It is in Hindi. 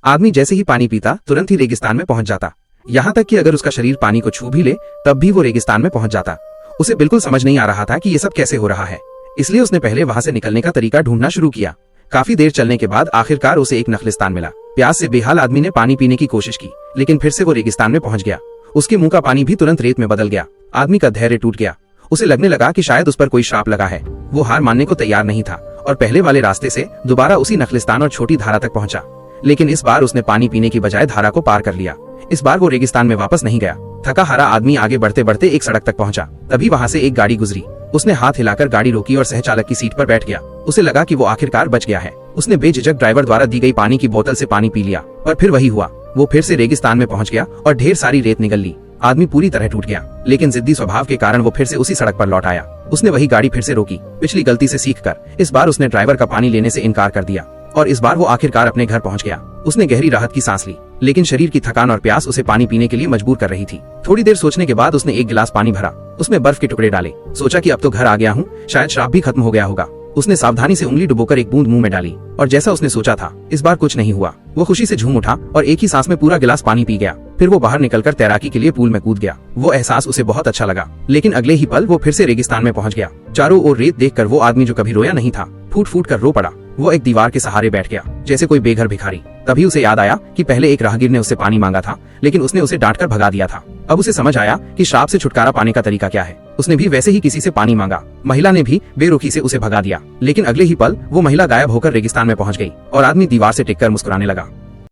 आदमी जैसे ही पानी पीता तुरंत ही रेगिस्तान में पहुंच जाता। यहाँ तक कि अगर उसका शरीर पानी को छू भी ले तब भी वो रेगिस्तान में पहुंच जाता। उसे बिल्कुल समझ नहीं आ रहा था कि ये सब कैसे हो रहा है, इसलिए उसने पहले वहां से निकलने का तरीका ढूंढना शुरू किया। काफी देर चलने के बाद आखिरकार उसे एक नखलिस्तान मिला। प्यास से बेहाल आदमी ने पानी पीने की कोशिश की, लेकिन फिर से वो रेगिस्तान में पहुंच गया। उसके मुंह का पानी भी तुरंत रेत में बदल गया। आदमी का धैर्य टूट गया। उसे लगने लगा कि शायद उस पर कोई श्राप लगा है। वो हार मानने को तैयार नहीं था और पहले वाले रास्ते से दोबारा उसी नखलिस्तान और छोटी धारा तक पहुंचा। लेकिन इस बार उसने पानी पीने की बजाय धारा को पार कर लिया। इस बार वो रेगिस्तान में वापस नहीं गया। थका हारा आदमी आगे बढ़ते बढ़ते एक सड़क तक पहुंचा। तभी वहां से एक गाड़ी गुजरी। उसने हाथ हिलाकर गाड़ी रोकी और सहचालक की सीट पर बैठ गया। उसे लगा कि वो आखिरकार बच गया है। उसने बेझिझक ड्राइवर द्वारा दी गई पानी की बोतल से पानी पी लिया और फिर वही हुआ। वो फिर से रेगिस्तान में पहुंच गया और ढेर सारी रेत निगल ली। आदमी पूरी तरह टूट गया, लेकिन जिद्दी स्वभाव के कारण वो फिर से उसी सड़क पर लौट आया। उसने वही गाड़ी फिर से रोकी। पिछली गलती से सीखकर इस बार उसने ड्राइवर का पानी लेने से इनकार कर दिया और इस बार वो आखिरकार अपने घर पहुंच गया। उसने गहरी राहत की सांस ली, लेकिन शरीर की थकान और प्यास उसे पानी पीने के लिए मजबूर कर रही थी। थोड़ी देर सोचने के बाद उसने एक गिलास पानी भरा। उसमें बर्फ के टुकड़े डाले। सोचा कि अब तो घर आ गया हूँ, शायद श्राप भी खत्म हो गया होगा। उसने सावधानी से उंगली डुबोकर एक बूंद मुंह में डाली और जैसा उसने सोचा था इस बार कुछ नहीं हुआ। वो खुशी से झूम उठा और एक ही सांस में पूरा गिलास पानी पी गया। फिर वो बाहर निकलकर तैराकी के लिए पूल में कूद गया। वो एहसास उसे बहुत अच्छा लगा, लेकिन अगले ही पल वो फिर से रेगिस्तान में पहुंच गया। चारों ओर रेत देखकर वो आदमी जो कभी रोया नहीं था फूट फूट कर रो पड़ा। वो एक दीवार के सहारे बैठ गया जैसे कोई बेघर भिखारी। तभी उसे याद आया कि पहले एक राहगीर ने उससे पानी मांगा था, लेकिन उसने उसे डांटकर भगा दिया था। अब उसे समझ आया कि श्राप से छुटकारा पाने का तरीका क्या है। उसने भी वैसे ही किसी से पानी मांगा। महिला ने भी बेरुखी से उसे भगा दिया, लेकिन अगले ही पल वो महिला गायब होकर रेगिस्तान में पहुंच गई और आदमी दीवार से टिककर मुस्कुराने लगा।